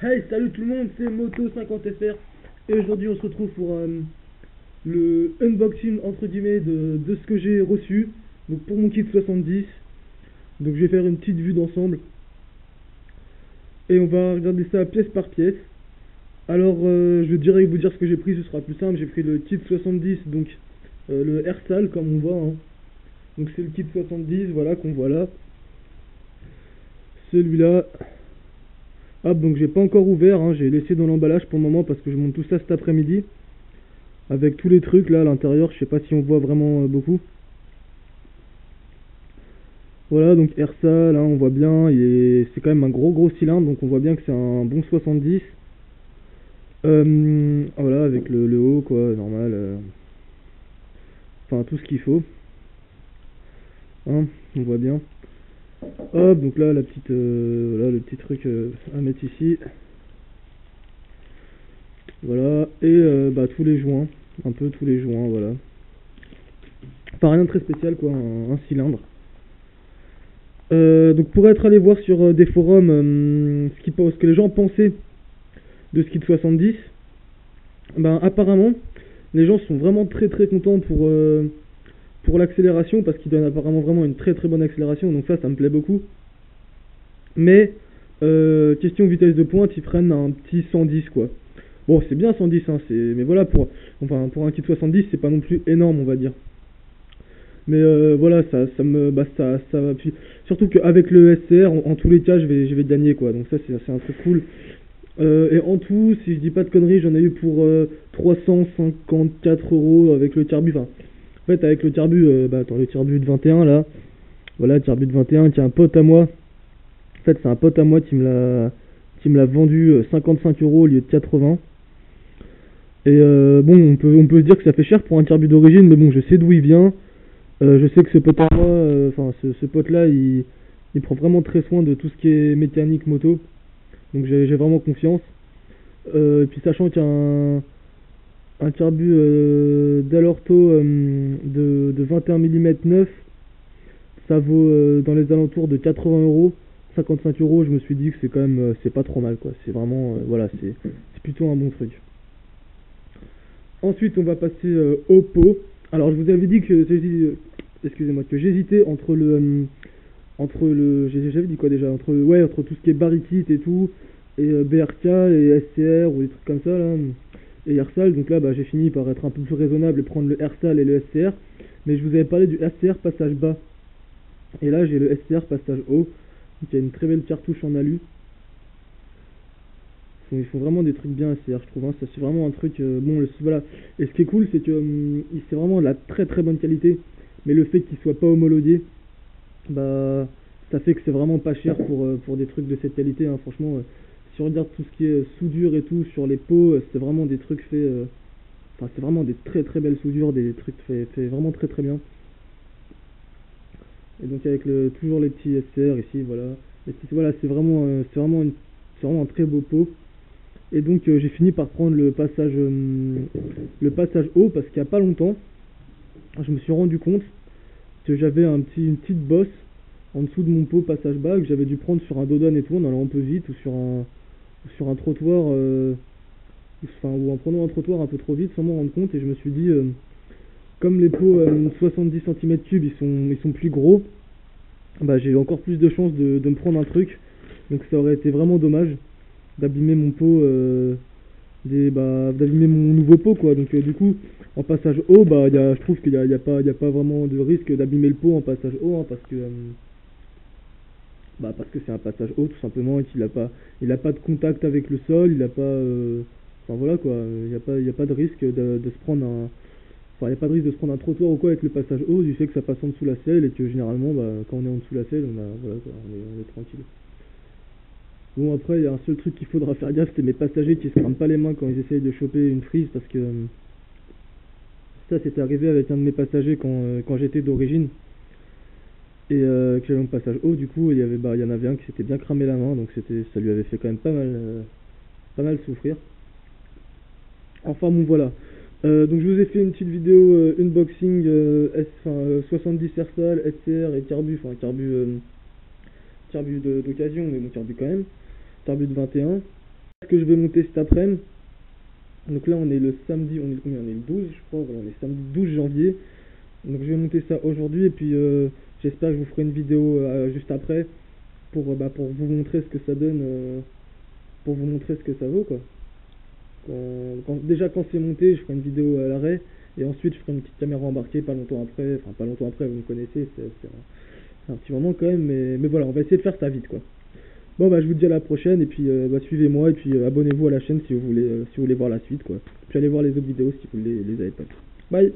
Hey, salut tout le monde, c'est Moto50FR et aujourd'hui on se retrouve pour le unboxing entre guillemets de ce que j'ai reçu donc pour mon kit 70. Donc je vais faire une petite vue d'ensemble et on va regarder ça pièce par pièce. Alors je vais direct vous dire ce que j'ai pris, ce sera plus simple. J'ai pris le kit 70, donc le Air comme on voit, hein. Donc c'est le kit 70, voilà, qu'on voit là. Celui-là. Hop, donc j'ai pas encore ouvert, hein, j'ai laissé dans l'emballage pour le moment parce que je monte tout ça cet après-midi. Avec tous les trucs là à l'intérieur, je sais pas si on voit vraiment beaucoup. Voilà, donc RSA, là on voit bien, c'est quand même un gros cylindre, donc on voit bien que c'est un bon 70. Voilà, avec le haut quoi, normal. Enfin tout ce qu'il faut. Hein, on voit bien. Hop, donc là la petite, voilà, le petit truc à mettre ici. Voilà, et bah tous les joints, un peu tous les joints, voilà. Pas rien de très spécial quoi, un cylindre. Donc pour être allé voir sur des forums ce que les gens pensaient de ce kit 70, ben apparemment les gens sont vraiment très contents pour l'accélération parce qu'il donne apparemment vraiment une très bonne accélération, donc ça me plaît beaucoup. Mais question vitesse de pointe, ils prennent un petit 110 quoi. Bon c'est bien 110 hein, mais voilà pour un kit 70 c'est pas non plus énorme on va dire. Mais voilà, ça va. Puis, surtout qu'avec le SCR, en tous les cas, je vais gagner quoi. Donc ça, c'est un truc cool. Et en tout, si je dis pas de conneries, j'en ai eu pour 354 euros avec le Tirbut. Enfin, en fait, avec le Tirbut, attends, le Tirbut de 21 là. Voilà, le Tirbut de 21 qui est un pote à moi. En fait, c'est un pote à moi qui me l'a vendu 55 euros au lieu de 80. Et bon, on peut se dire que ça fait cher pour un Tirbut d'origine, mais bon, je sais d'où il vient. Je sais que ce pote à moi, enfin ce pote là, il prend vraiment très soin de tout ce qui est mécanique moto. Donc j'ai vraiment confiance. Et puis sachant qu'un carbu d'Alorto de 21 mm neuf, ça vaut dans les alentours de 80 euros, 55 euros, je me suis dit que c'est quand même, c'est pas trop mal quoi. C'est vraiment, voilà, c'est plutôt un bon truc. Ensuite, on va passer au pot. Alors, je vous avais dit que, excusez-moi, que j'hésitais j'avais dit quoi déjà, entre tout ce qui est Barikit et tout, et BRK et SCR ou des trucs comme ça là, et Ersal. Donc là, bah, j'ai fini par être un peu plus raisonnable et prendre le Ersal et le SCR. Mais je vous avais parlé du SCR passage bas. Et là, j'ai le SCR passage haut, qui a une très belle cartouche en alu. Ils font vraiment des trucs bien SCR, je trouve, hein. Ça c'est vraiment un truc bon, voilà. Et ce qui est cool c'est que c'est vraiment de la très bonne qualité, mais le fait qu'il soit pas homologué, bah ça fait que c'est vraiment pas cher pour des trucs de cette qualité, hein. Franchement, si on regarde tout ce qui est soudure et tout sur les pots, c'est vraiment des trucs faits, enfin c'est vraiment des très belles soudures, des trucs faits vraiment très bien. Et donc avec toujours les petits SCR ici, voilà. Voilà, c'est vraiment un très beau pot. Et donc j'ai fini par prendre le passage haut parce qu'il n'y a pas longtemps, je me suis rendu compte que j'avais une petite bosse en dessous de mon pot passage bas que j'avais dû prendre sur un dodan et tout en allant un peu vite ou sur un trottoir, ou en prenant un trottoir un peu trop vite sans m'en rendre compte. Et je me suis dit, comme les pots 70 cm3 ils sont plus gros, bah j'ai encore plus de chances de me prendre un truc. Donc ça aurait été vraiment dommage d'abîmer mon pot, d'abîmer mon nouveau pot quoi. Donc du coup en passage haut, bah je trouve qu'il y a pas vraiment de risque d'abîmer le pot en passage haut, hein, parce que c'est un passage haut tout simplement et il a pas de contact avec le sol, il a pas enfin voilà quoi, il y a pas de risque de se prendre un, enfin il y a pas de risque de se prendre un trottoir ou quoi avec le passage haut, du fait que ça passe en dessous la selle et que généralement bah quand on est en dessous la selle, voilà quoi, on est tranquille. Bon après il y a un seul truc qu'il faudra faire gaffe, c'est mes passagers qui se crament pas les mains quand ils essayent de choper une frise, parce que ça c'était arrivé avec un de mes passagers quand j'étais d'origine et que j'avais mon passage haut. Du coup il y en avait un qui s'était bien cramé la main, donc ça lui avait fait quand même pas mal souffrir. Enfin bon voilà. Donc je vous ai fait une petite vidéo unboxing 70 Ersal, SCR et Carbu, enfin Carbu d'occasion, mais bon Carbu quand même, Carbu de 21. ce que je vais monter cet après-midi. Donc là on est le samedi, on est combien? On est le 12 je crois, voilà, on est samedi 12 janvier. Donc je vais monter ça aujourd'hui et puis j'espère que je vous ferai une vidéo juste après pour vous montrer ce que ça donne, pour vous montrer ce que ça vaut quoi. Déjà quand c'est monté, je ferai une vidéo à l'arrêt et ensuite je ferai une petite caméra embarquée pas longtemps après, enfin pas longtemps après, vous me connaissez, c'est un petit moment quand même, mais voilà, on va essayer de faire ça vite quoi. Bon bah je vous dis à la prochaine et puis suivez-moi et puis abonnez-vous à la chaîne si vous voulez voir la suite quoi. Puis allez voir les autres vidéos si vous les avez pas vues. Bye.